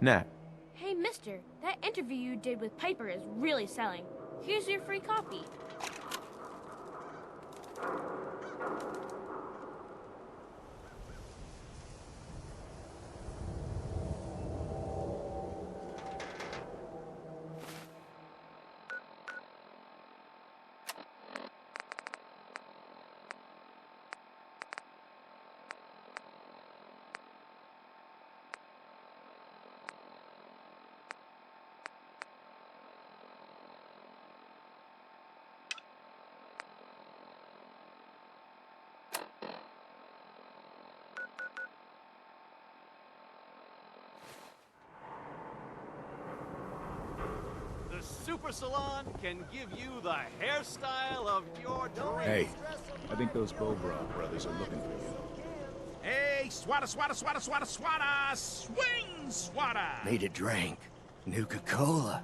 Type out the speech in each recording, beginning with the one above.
Nat. Hey, mister, that interview you did with Piper is really selling. Here's your free copy. Super Salon can give you the hairstyle of your dreams. Hey, I think those Bobrow brothers are looking for you. Hey, swatter, swatter, swatter, swatter, swatter! Swing, swatter! Need a drink. Nuka-Cola.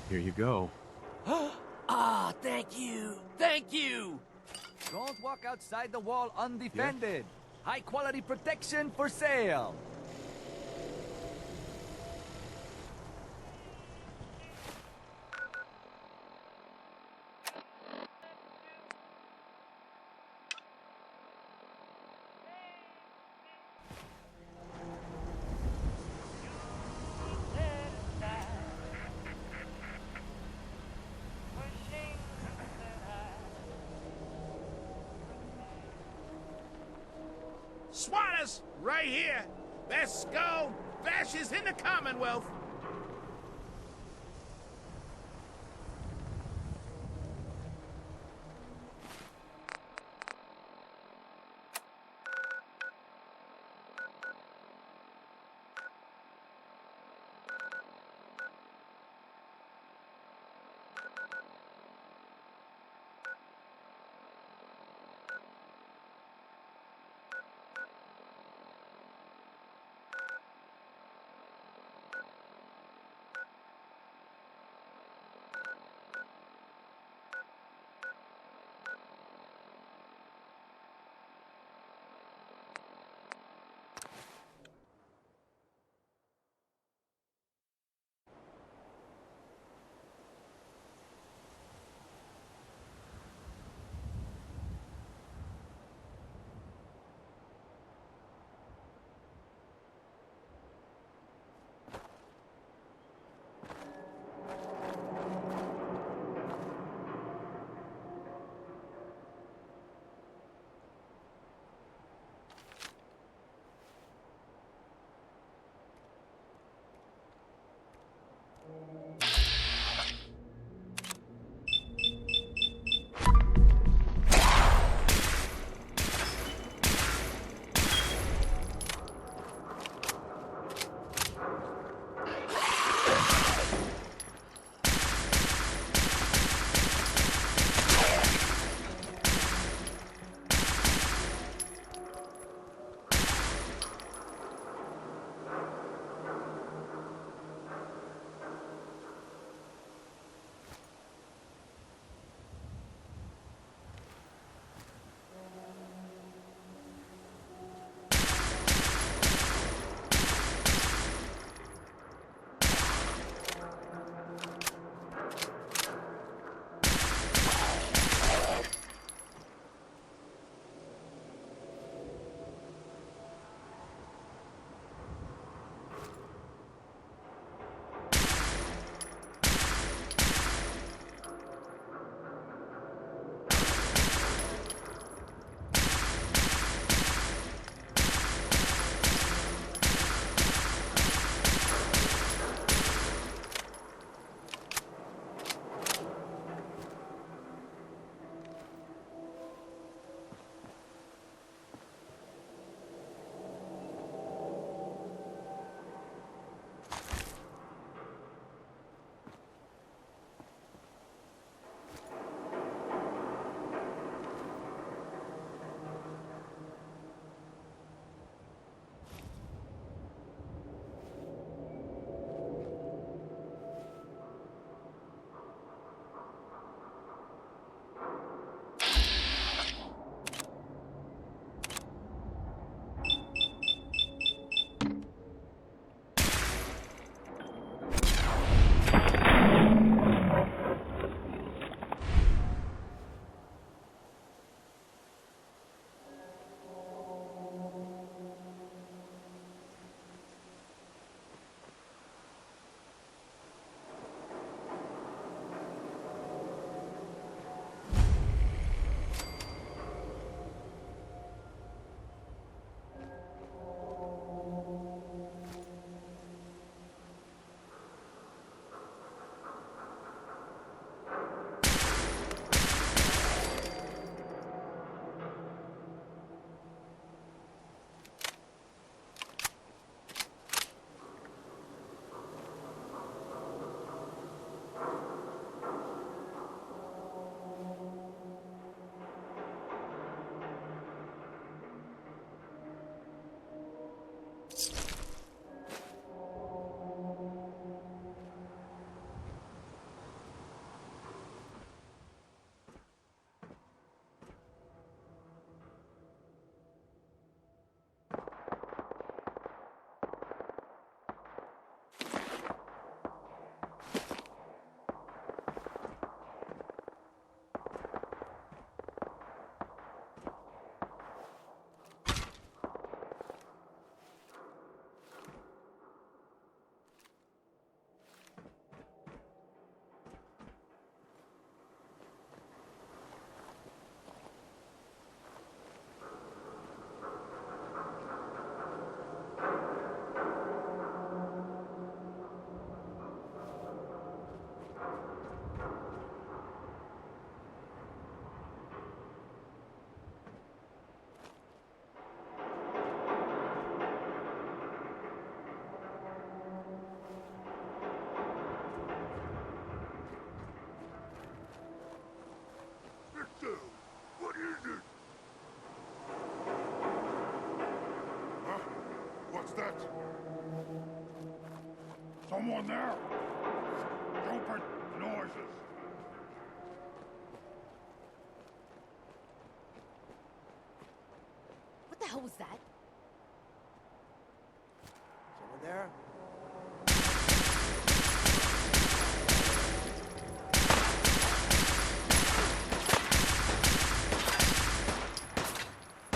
Here you go. Ah, thank you. Thank you. Don't walk outside the wall undefended. High quality protection for sale. Swatters, right here! Best skull bashes in the Commonwealth! What's that? Someone there? Stupid noises. What the hell was that? Someone there?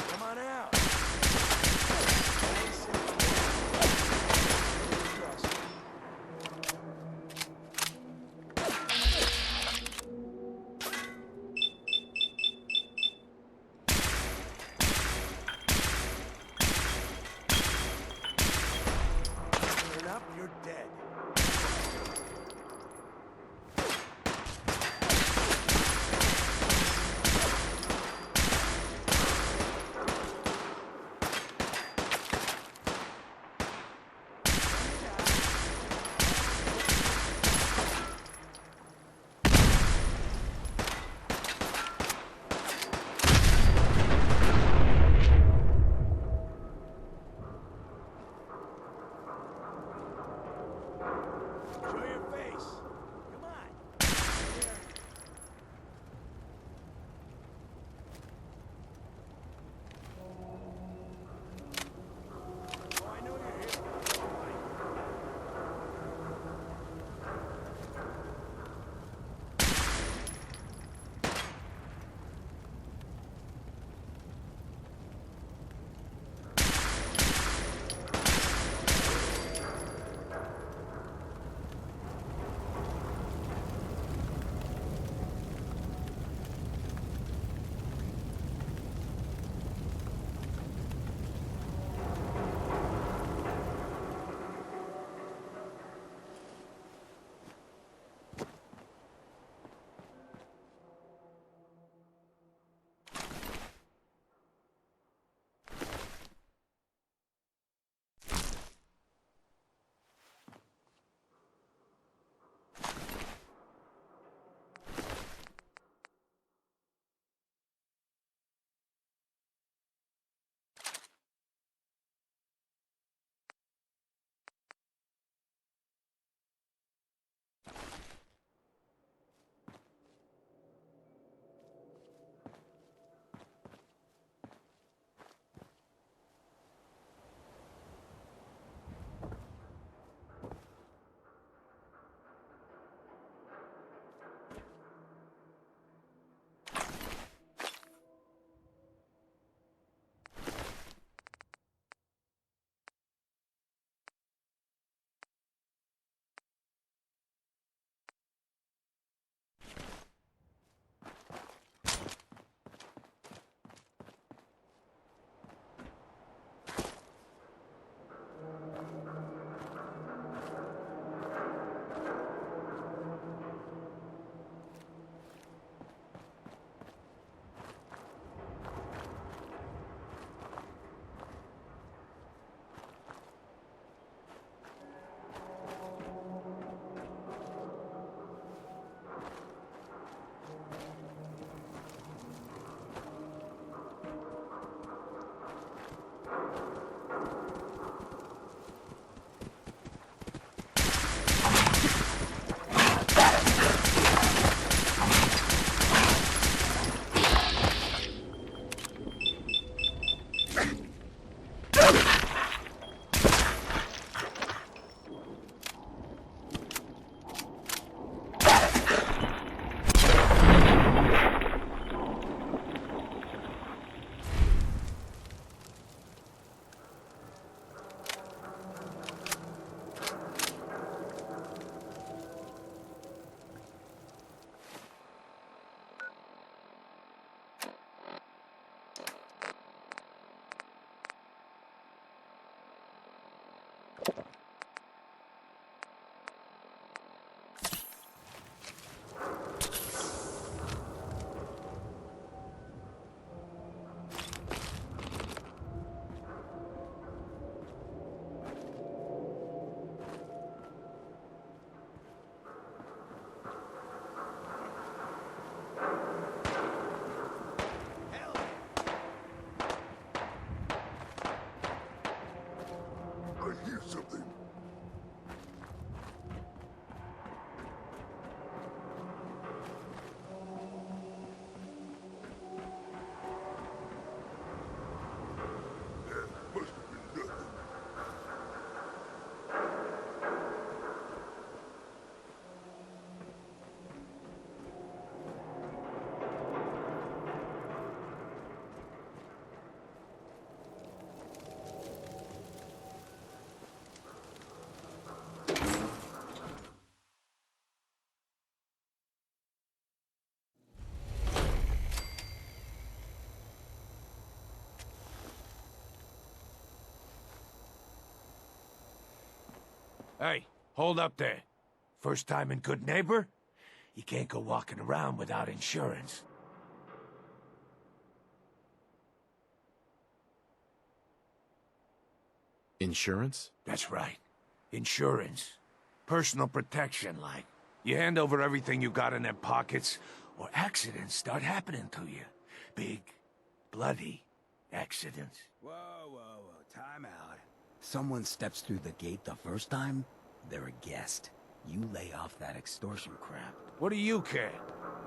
Come on out. Turn up, you're dead. Show your face. Come on. Here. Oh, I know you're here. I hear something. That must have been nothing. Hey, hold up there. First time in Good Neighbor? You can't go walking around without insurance. Insurance? That's right. Insurance. Personal protection, like. You hand over everything you got in their pockets, or accidents start happening to you. Big, bloody accidents. Whoa, time out. Someone steps through the gate the first time, they're a guest. You lay off that extortion crap. What do you care?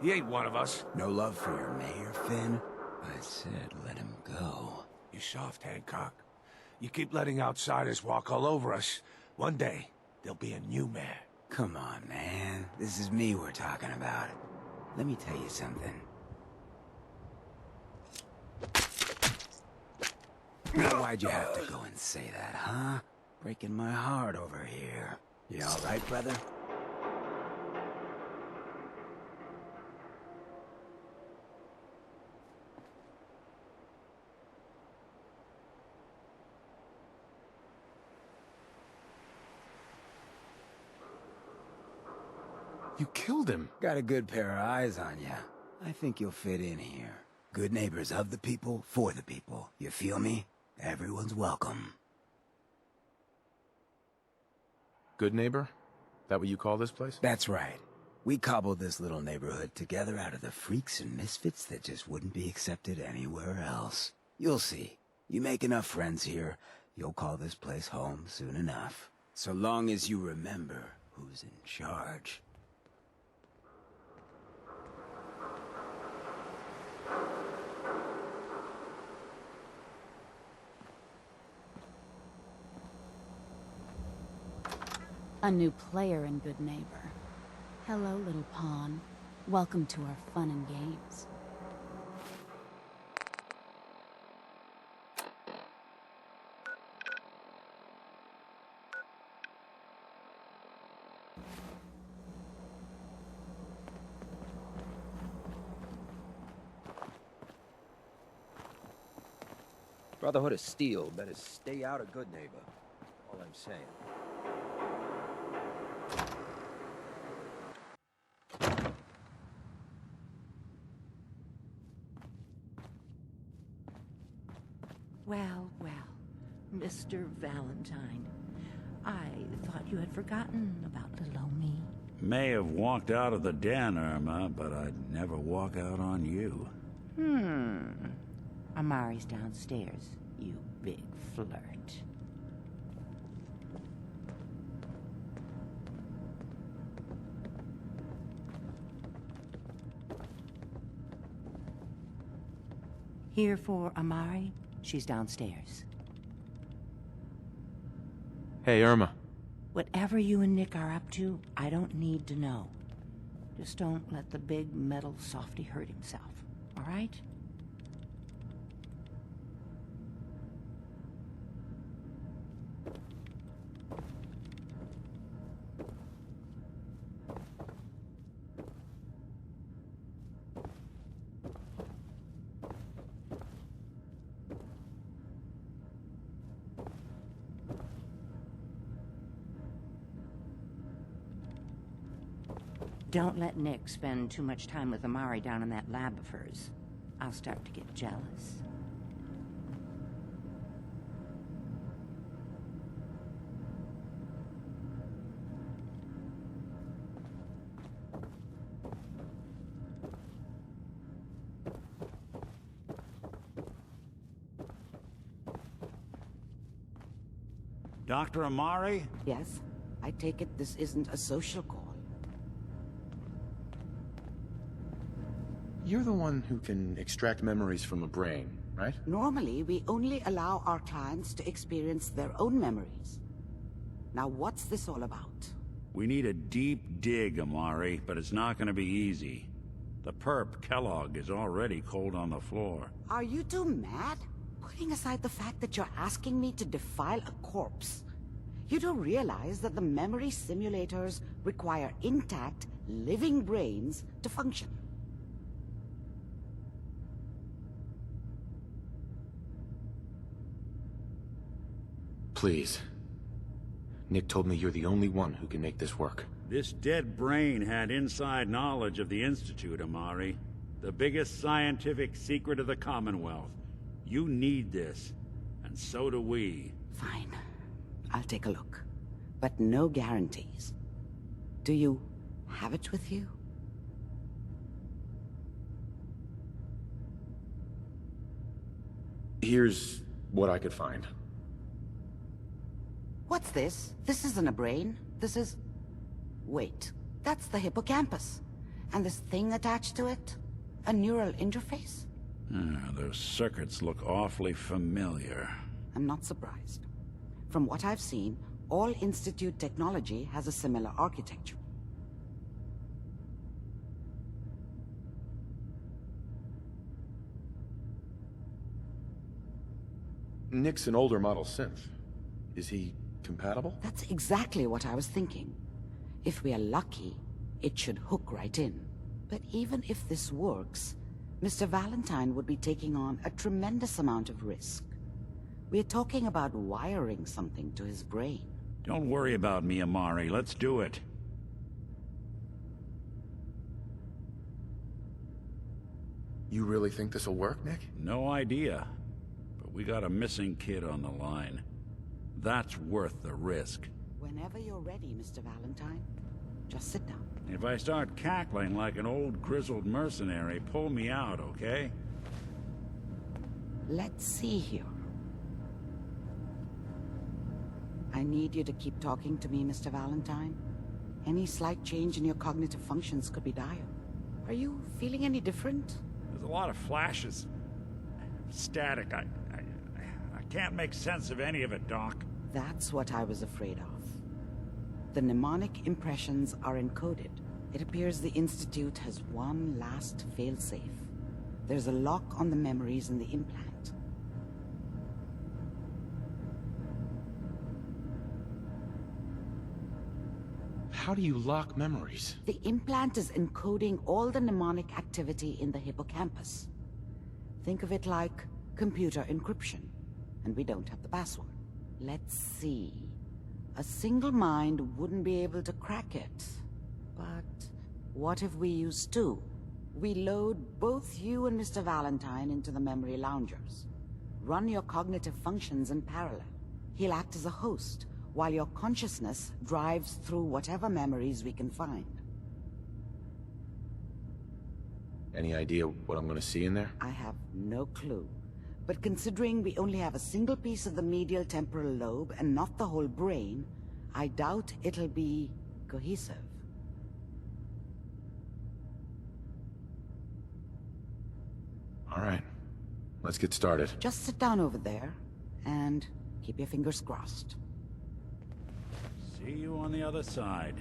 He ain't one of us. No love for your mayor, Finn? I said let him go. You soft, Hancock. You keep letting outsiders walk all over us. One day, there'll be a new mayor. Come on, man. This is me we're talking about. Let me tell you something. Why'd you have to go and say that, huh? Breaking my heart over here. You all right, brother? You killed him. Got a good pair of eyes on ya. I think you'll fit in here. Good neighbors of the people, for the people. You feel me? Everyone's welcome. Good Neighbor? That what you call this place? That's right. We cobbled this little neighborhood together out of the freaks and misfits that just wouldn't be accepted anywhere else. You'll see. You make enough friends here, you'll call this place home soon enough. So long as you remember who's in charge. A new player in Good Neighbor. Hello, little pawn. Welcome to our fun and games. Brotherhood of Steel better stay out of Good Neighbor. All I'm saying. Well, Mr. Valentine. I thought you had forgotten about little old me. May have walked out of the den, Irma, but I'd never walk out on you. Amari's downstairs, you big flirt. Here for Amari? She's downstairs. Hey, Irma. Whatever you and Nick are up to, I don't need to know. Just don't let the big metal softy hurt himself, all right? Don't let Nick spend too much time with Amari down in that lab of hers. I'll start to get jealous. Dr. Amari? Yes? I take it this isn't a social call. You're the one who can extract memories from a brain, right? Normally, we only allow our clients to experience their own memories. Now, what's this all about? We need a deep dig, Amari, but it's not gonna be easy. The perp, Kellogg, is already cold on the floor. Are you two mad? Putting aside the fact that you're asking me to defile a corpse, you do realize that the memory simulators require intact, living brains to function. Please. Nick told me you're the only one who can make this work. This dead brain had inside knowledge of the Institute, Amari. The biggest scientific secret of the Commonwealth. You need this, and so do we. Fine. I'll take a look. But no guarantees. Do you have it with you? Here's what I could find. What's this? This isn't a brain. This is... Wait. That's the hippocampus. And this thing attached to it? A neural interface? Those circuits look awfully familiar. I'm not surprised. From what I've seen, all Institute technology has a similar architecture. Nick's an older model synth. Is he compatible? That's exactly what I was thinking. If we are lucky, it should hook right in. But even if this works, Mr. Valentine would be taking on a tremendous amount of risk. We're talking about wiring something to his brain. Don't worry about me, Amari. Let's do it. You really think this'll work, Nick? No idea. But we got a missing kid on the line. That's worth the risk. Whenever you're ready, Mr. Valentine, just sit down. If I start cackling like an old grizzled mercenary, pull me out, okay? Let's see here. I need you to keep talking to me, Mr. Valentine. Any slight change in your cognitive functions could be dire. Are you feeling any different? There's a lot of flashes. Static. I can't make sense of any of it, Doc. That's what I was afraid of. The mnemonic impressions are encoded. It appears the Institute has one last failsafe. There's a lock on the memories in the implant. How do you lock memories? The implant is encoding all the mnemonic activity in the hippocampus. Think of it like computer encryption, and we don't have the password. Let's see. A single mind wouldn't be able to crack it. But what if we use two? We load both you and Mr. Valentine into the memory loungers. Run your cognitive functions in parallel. He'll act as a host, while your consciousness drives through whatever memories we can find. Any idea what I'm gonna see in there? I have no clue. But considering we only have a single piece of the medial temporal lobe and not the whole brain, I doubt it'll be cohesive. All right, let's get started. Just sit down over there and keep your fingers crossed. See you on the other side.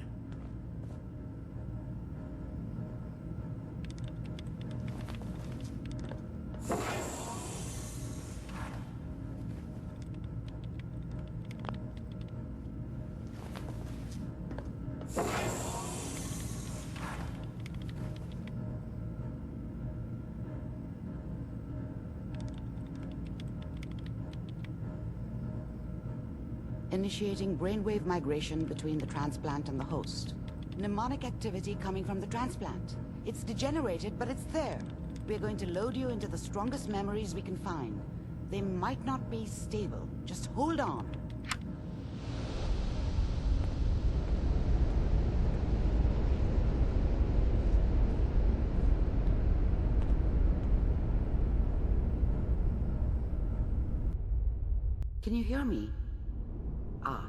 Initiating brainwave migration between the transplant and the host. Mnemonic activity coming from the transplant. It's degenerated, but it's there. We're going to load you into the strongest memories we can find. They might not be stable. Just hold on. Can you hear me? Ah,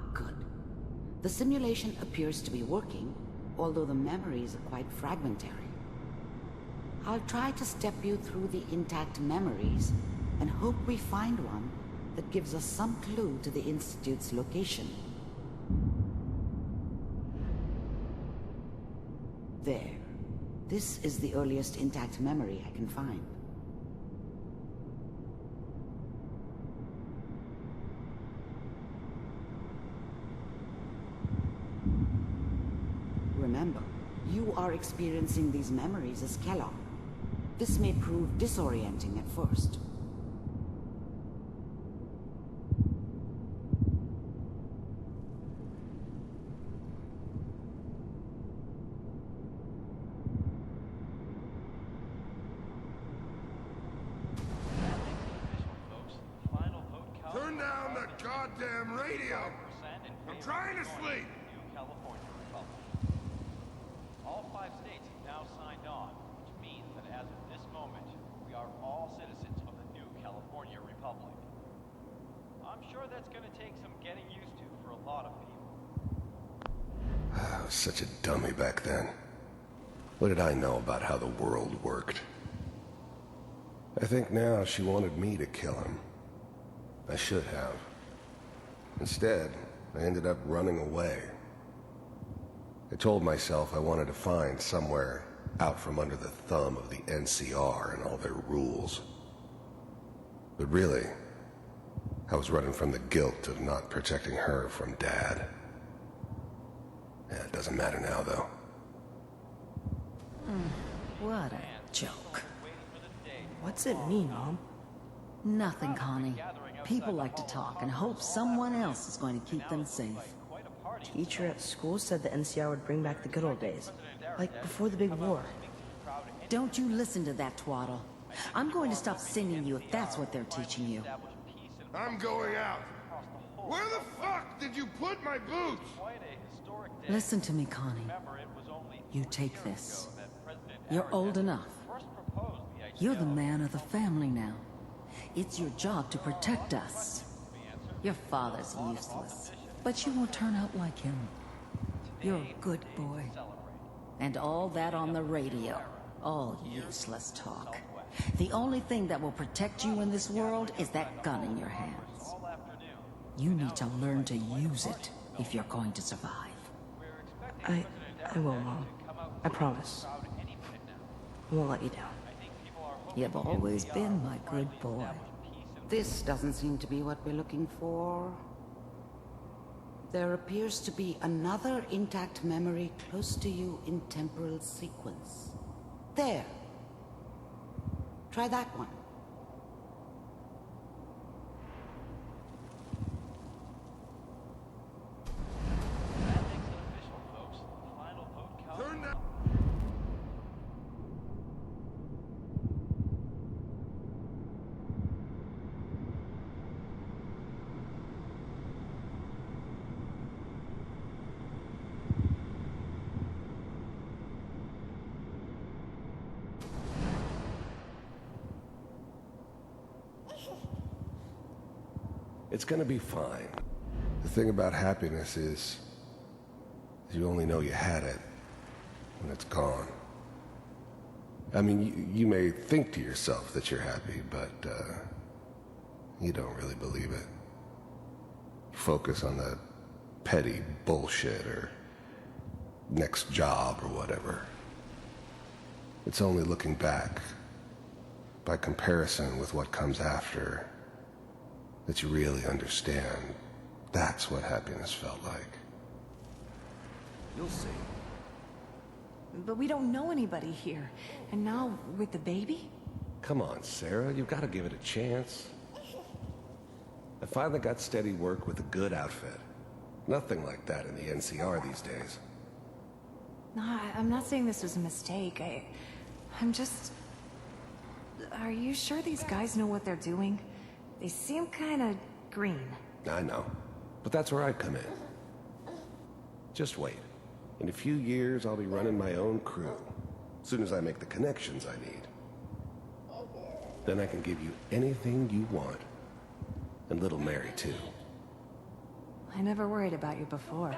The simulation appears to be working, although the memories are quite fragmentary. I'll try to step you through the intact memories and hope we find one that gives us some clue to the Institute's location. There. This is the earliest intact memory I can find. Remember, you are experiencing these memories as Kellogg. This may prove disorienting at first. Turn down the goddamn radio! I'm trying to sleep! All 5 states have now signed on, which means that as of this moment, we are all citizens of the new California Republic. I'm sure that's going to take some getting used to for a lot of people. I was such a dummy back then. What did I know about how the world worked? I think now she wanted me to kill him. I should have. Instead, I ended up running away. I told myself I wanted to find somewhere out from under the thumb of the NCR and all their rules. But really, I was running from the guilt of not protecting her from Dad. Yeah, it doesn't matter now, though. What a joke. What's it mean, Mom? Nothing, Connie. People like to talk and hope someone else is going to keep them safe. Teacher at school said the NCR would bring back the good old days. Like before the big war. Don't you listen to that twaddle. I'm going to stop singing you if that's what they're teaching you. I'm going out. Where the fuck did you put my boots? Listen to me, Connie. You take this. You're old enough. You're the man of the family now. It's your job to protect us. Your father's useless, but you won't turn out like him. You're a good boy. And all that on the radio, all useless talk. The only thing that will protect you in this world is that gun in your hands. You need to learn to use it if you're going to survive. I will, Mom. I promise. I won't let you down. You've always been my good boy. This doesn't seem to be what we're looking for. There appears to be another intact memory close to you in temporal sequence. There. Try that one. Turn down. It's gonna be fine. The thing about happiness is you only know you had it when it's gone. I mean, you may think to yourself that you're happy, but you don't really believe it. You focus on the petty bullshit or next job or whatever. It's only looking back, by comparison with what comes after, that you really understand that's what happiness felt like. You'll see. But we don't know anybody here. And now, with the baby? Come on, Sarah, you've got to give it a chance. I finally got steady work with a good outfit. Nothing like that in the NCR these days. No, I'm not saying this was a mistake. I'm just... Are you sure these guys know what they're doing? They seem kind of green. I know, but that's where I come in. Just wait. In a few years, I'll be running my own crew. As soon as I make the connections I need. Then I can give you anything you want. And little Mary, too. I never worried about you before.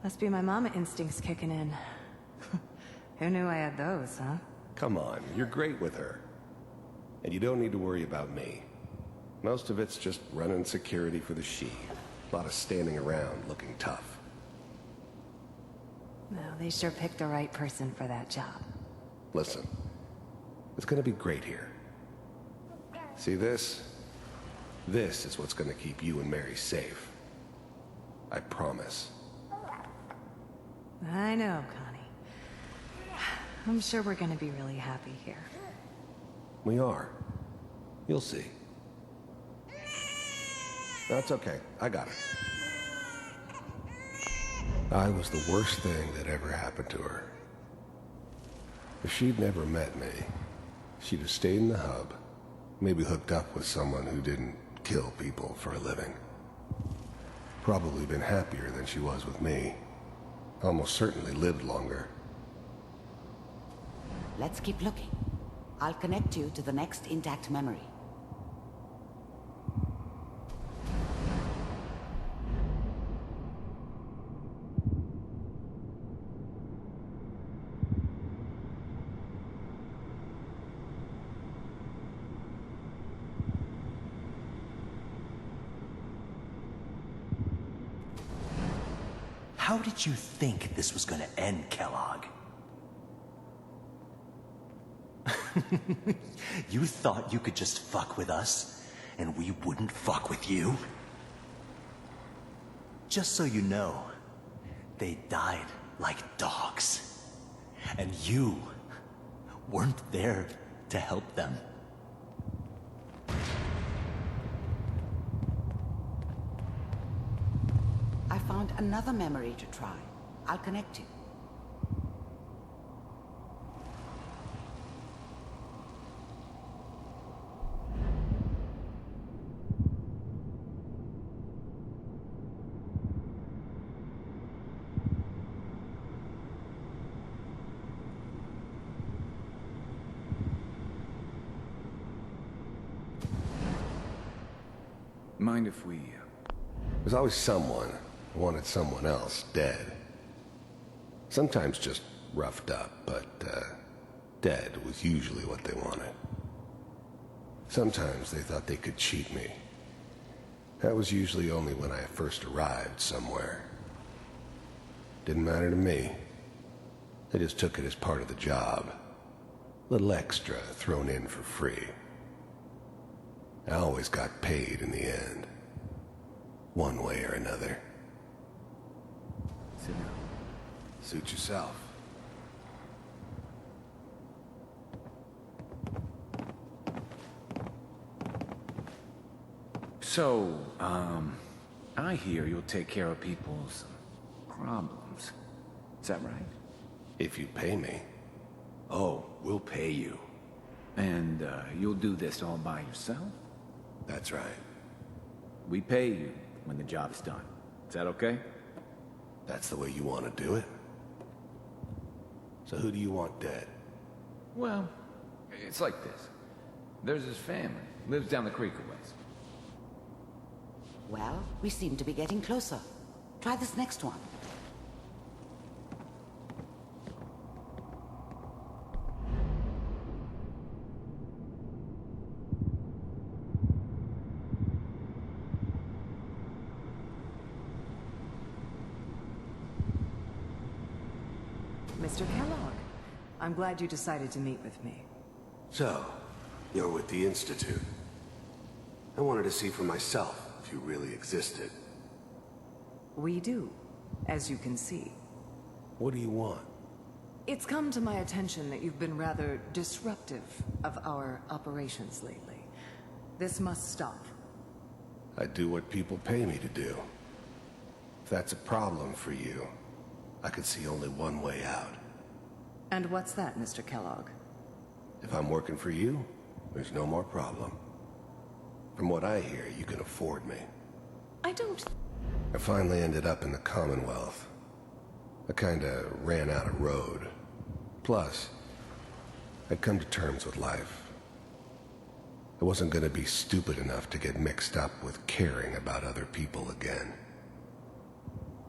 Must be my mama instincts kicking in. Who knew I had those, huh? Come on, you're great with her. And you don't need to worry about me. Most of it's just running security for the s.p.e.c.i.a.l. A lot of standing around looking tough. Well, they sure picked the right person for that job. Listen, it's gonna be great here. See this? This is what's gonna keep you and Mary safe. I promise. I know, Connie. I'm sure we're gonna be really happy here. We are. You'll see. That's okay. I got it. I was the worst thing that ever happened to her. If she'd never met me, she'd have stayed in the hub, maybe hooked up with someone who didn't kill people for a living. Probably been happier than she was with me. Almost certainly lived longer. Let's keep looking. I'll connect you to the next intact memory. How did you think this was gonna end, Kellogg? You thought you could just fuck with us, and we wouldn't fuck with you? Just so you know, they died like dogs. And you weren't there to help them. I found another memory to try. I'll connect you. Mind if we... There's always someone who wanted someone else dead. Sometimes just roughed up, but dead was usually what they wanted. Sometimes they thought they could cheat me. That was usually only when I first arrived somewhere. Didn't matter to me. They just took it as part of the job. Little extra thrown in for free. I always got paid in the end. One way or another. Sit down. Suit yourself. So, I hear you'll take care of people's problems. Is that right? If you pay me. Oh, we'll pay you. And, you'll do this all by yourself? That's right. We pay you when the job's done. Is that okay? That's the way you want to do it? So who do you want dead? Well, it's like this. There's his family. Lives down the creek a ways. Well, we seem to be getting closer. Try this next one. Mr. Kellogg, I'm glad you decided to meet with me. So, you're with the Institute. I wanted to see for myself if you really existed. We do, as you can see. What do you want? It's come to my attention that you've been rather disruptive of our operations lately. This must stop. I do what people pay me to do. If that's a problem for you, I could see only one way out. And what's that, Mr. Kellogg? If I'm working for you, there's no more problem. From what I hear, you can afford me. I don't... I finally ended up in the Commonwealth. I kinda ran out of road. Plus, I'd come to terms with life. I wasn't gonna be stupid enough to get mixed up with caring about other people again.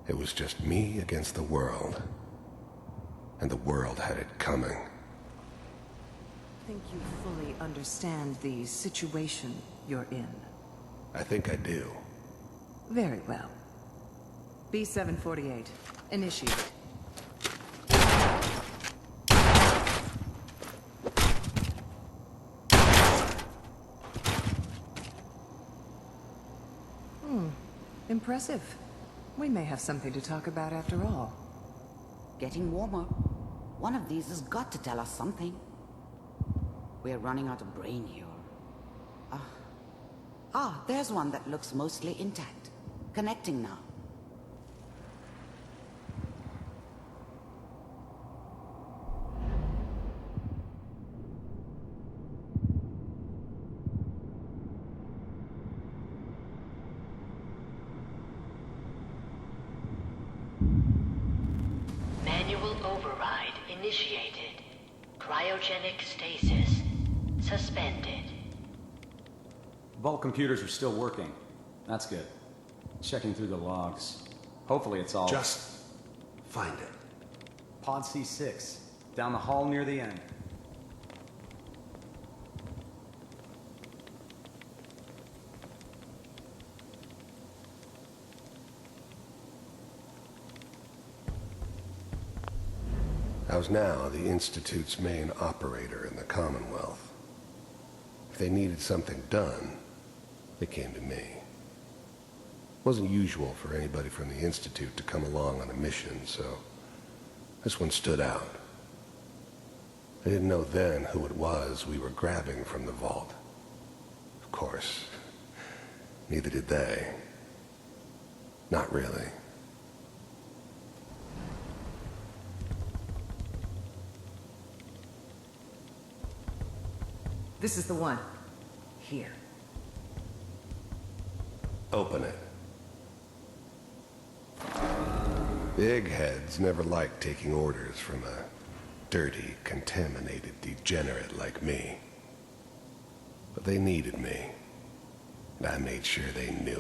It was just me against the world. And the world had it coming. I think you fully understand the situation you're in. I think I do. Very well. B-748, initiate. Impressive. We may have something to talk about after all. Getting warmer. One of these has got to tell us something. We're running out of brain here. There's one that looks mostly intact. Connecting now. Manual override initiated. Cryogenic stasis suspended. Vault computers are still working. That's good. Checking through the logs. Hopefully it's all... Just find it. Pod C6. Down the hall near the end. I was now the Institute's main operator in the Commonwealth. If they needed something done, they came to me. It wasn't usual for anybody from the Institute to come along on a mission, so this one stood out. I didn't know then who it was we were grabbing from the vault. Of course, neither did they. Not really. This is the one. Here. Open it. Big heads never liked taking orders from a dirty, contaminated degenerate like me. But they needed me, and I made sure they knew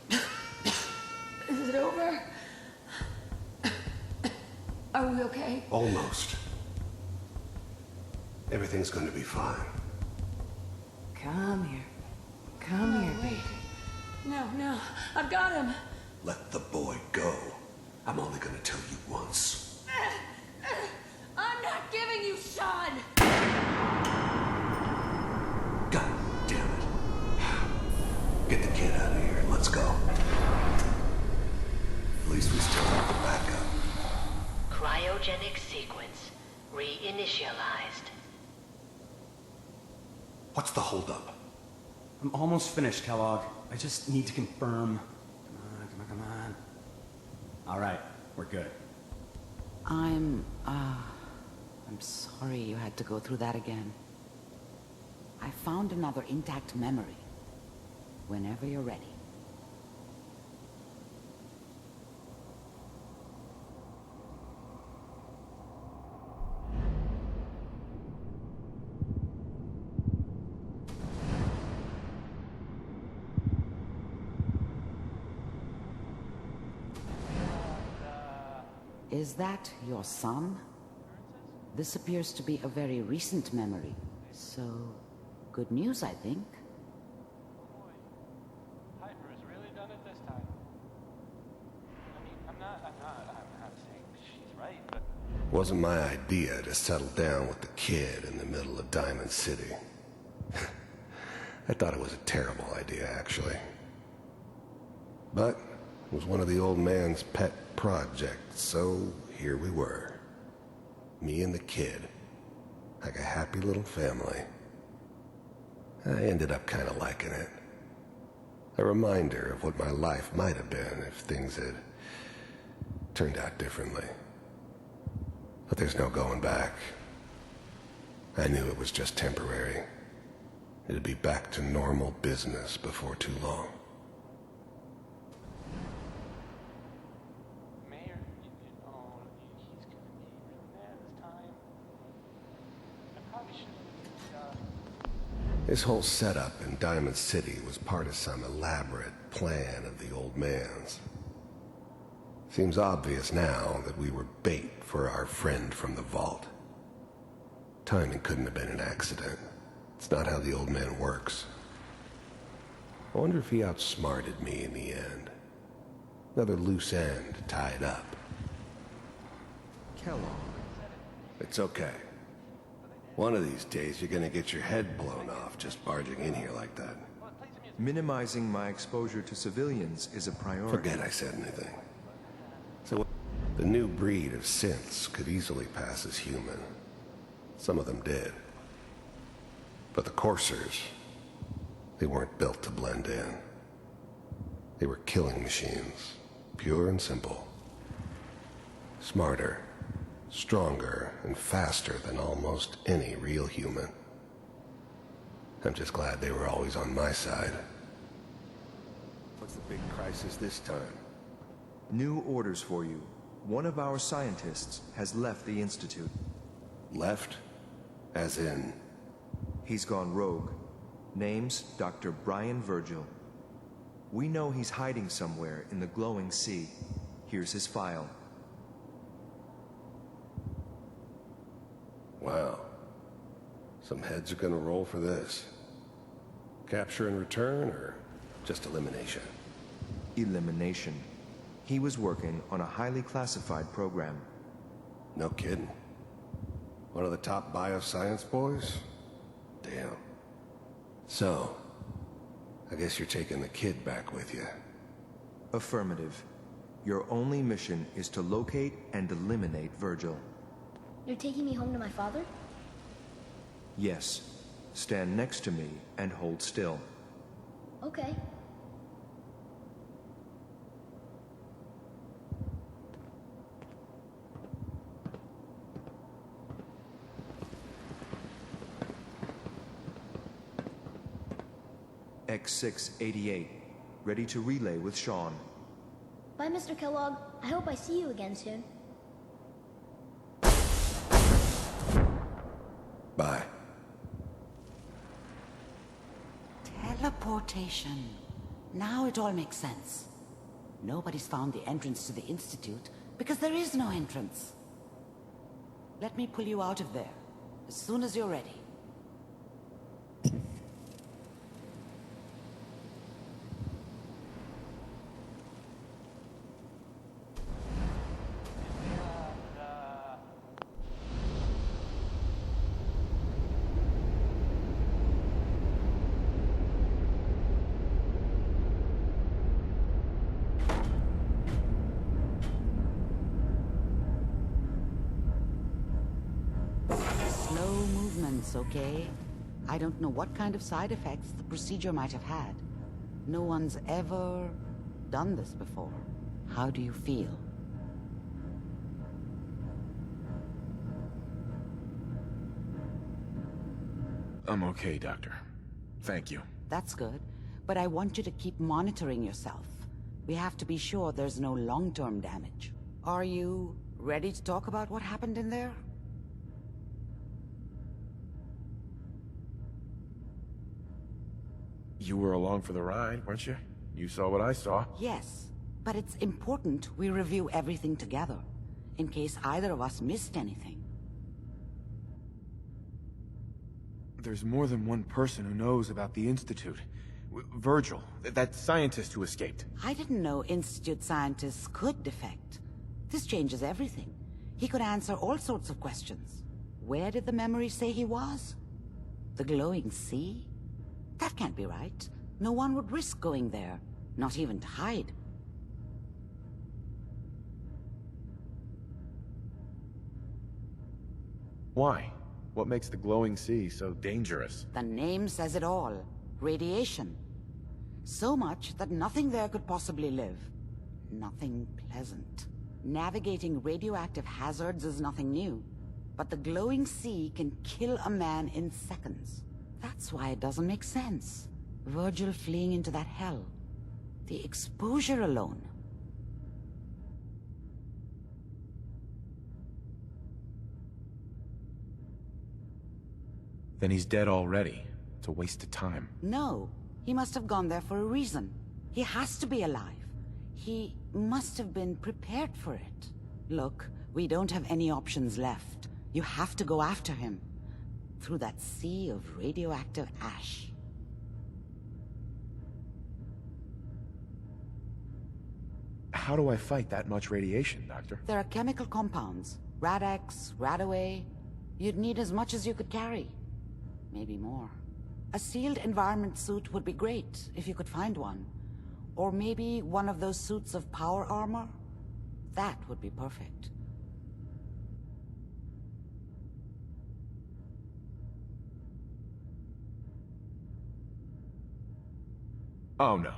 it. Is it over? Are we okay? Almost. Everything's going to be fine. Come here. Come here, baby. No, I've got him. Let the boy go. I'm only going to tell you once. I'm not giving you Sean! God damn it. Get the kid out of here and let's go. At least we still have the backup. Cryogenic sequence reinitialized. What's the holdup? I'm almost finished, Kellogg. I just need to confirm. Come on. All right, we're good. I'm sorry you had to go through that again. I found another intact memory. Whenever you're ready. Is that your son? This appears to be a very recent memory. So, good news, I think. Piper's really done it this time. I mean, I'm not saying she's right, but... It wasn't my idea to settle down with the kid in the middle of Diamond City. I thought it was a terrible idea, actually. But it was one of the old man's pet projects, so here we were. Me and the kid. Like a happy little family. I ended up kind of liking it. A reminder of what my life might have been if things had turned out differently. But there's no going back. I knew it was just temporary. It'd be back to normal business before too long. Mayor, you know, he's gonna be real mad this time. I probably shouldn't have This whole setup in Diamond City was part of some elaborate plan of the old man's. Seems obvious now that we were bait for our friend from the vault. Timing couldn't have been an accident. It's not how the old man works. I wonder if he outsmarted me in the end. Another loose end tied up. Kellogg. It's okay. One of these days you're gonna get your head blown off just barging in here like that. Minimizing my exposure to civilians is a priority. Forget I said anything. So the new breed of synths could easily pass as human. Some of them did. But the coursers, they weren't built to blend in. They were killing machines, pure and simple. Smarter, stronger, and faster than almost any real human. I'm just glad they were always on my side. What's the big crisis this time? New orders for you. One of our scientists has left the Institute. Left? As in? He's gone rogue. Name's Dr. Brian Virgil. We know he's hiding somewhere in the glowing sea. Here's his file. Wow. Some heads are gonna roll for this. Capture and return, or just elimination? Elimination. He was working on a highly classified program. No kidding. One of the top bioscience boys? Damn. So, I guess you're taking the kid back with you. Affirmative. Your only mission is to locate and eliminate Virgil. You're taking me home to my father? Yes. Stand next to me and hold still. Okay. X688. Ready to relay with Sean. Bye, Mr. Kellogg. I hope I see you again soon. Bye. Teleportation. Now it all makes sense. Nobody's found the entrance to the Institute because there is no entrance. Let me pull you out of there as soon as you're ready. Okay? I don't know what kind of side effects the procedure might have had. No one's ever done this before. How do you feel? I'm okay, Doctor. Thank you. That's good, but I want you to keep monitoring yourself. We have to be sure there's no long-term damage. Are you ready to talk about what happened in there? You were along for the ride, weren't you? You saw what I saw. Yes, but it's important we review everything together, in case either of us missed anything. There's more than one person who knows about the Institute. Virgil, that scientist who escaped. I didn't know Institute scientists could defect. This changes everything. He could answer all sorts of questions. Where did the memory say he was? The glowing sea? That can't be right. No one would risk going there, not even to hide. Why? What makes the glowing sea so dangerous? The name says it all. Radiation. So much that nothing there could possibly live. Nothing pleasant. Navigating radioactive hazards is nothing new. But the glowing sea can kill a man in seconds. That's why it doesn't make sense. Virgil fleeing into that hell. The exposure alone. Then he's dead already. It's a waste of time. No. He must have gone there for a reason. He has to be alive. He must have been prepared for it. Look, we don't have any options left. You have to go after him. Through that sea of radioactive ash. How do I fight that much radiation, Doctor? There are chemical compounds. Rad-X, Radaway. You'd need as much as you could carry. Maybe more. A sealed environment suit would be great, if you could find one. Or maybe one of those suits of power armor? That would be perfect. Oh no,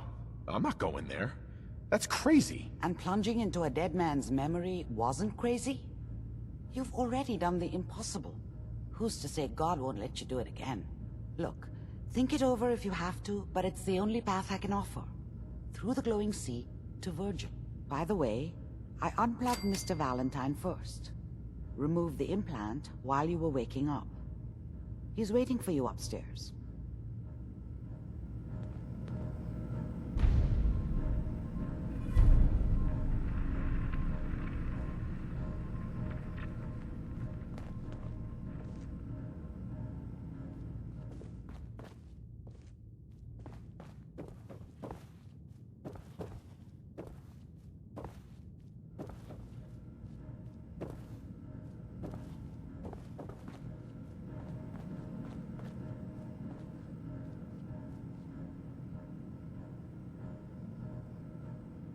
I'm not going there. That's crazy. And plunging into a dead man's memory wasn't crazy? You've already done the impossible. Who's to say God won't let you do it again? Look, think it over if you have to, but it's the only path I can offer. Through the glowing sea to Virgil. By the way, I unplugged Mr. Valentine first. Removed the implant while you were waking up. He's waiting for you upstairs.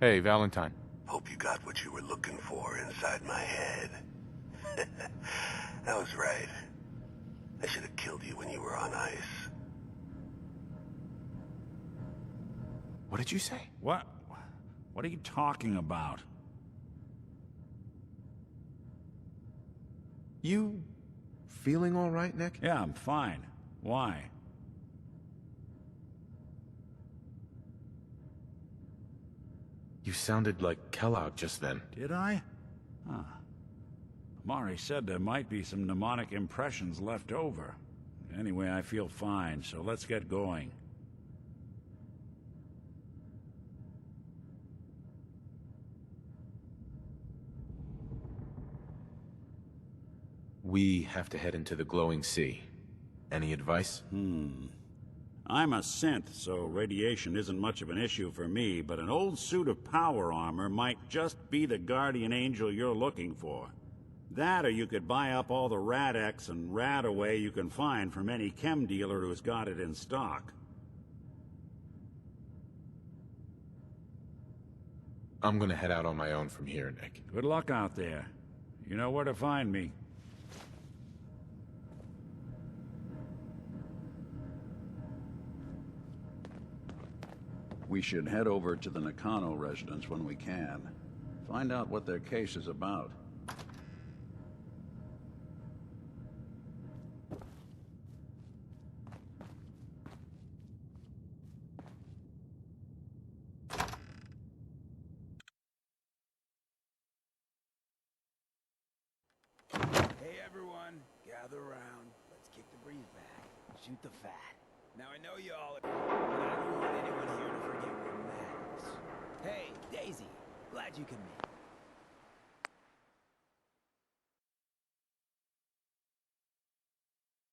Hey, Valentine. Hope you got what you were looking for inside my head. I was right. I should have killed you when you were on ice. What did you say? What are you talking about? You feeling all right, Nick? Yeah, I'm fine. Why? You sounded like Kellogg just then. Did I? Huh. Amari said there might be some mnemonic impressions left over. Anyway, I feel fine, so let's get going. We have to head into the glowing sea. Any advice? I'm a synth, so radiation isn't much of an issue for me, but an old suit of power armor might just be the guardian angel you're looking for. That, or you could buy up all the Rad-X and Radaway you can find from any chem dealer who's got it in stock. I'm gonna head out on my own from here, Nick. Good luck out there. You know where to find me. We should head over to the Nakano residence when we can. Find out what their case is about. Hey everyone, gather around. Let's kick the breeze back. Shoot the fat. Now I know you all, but I don't want anyone here to forget what matters. Hey, Daisy, glad you can make it.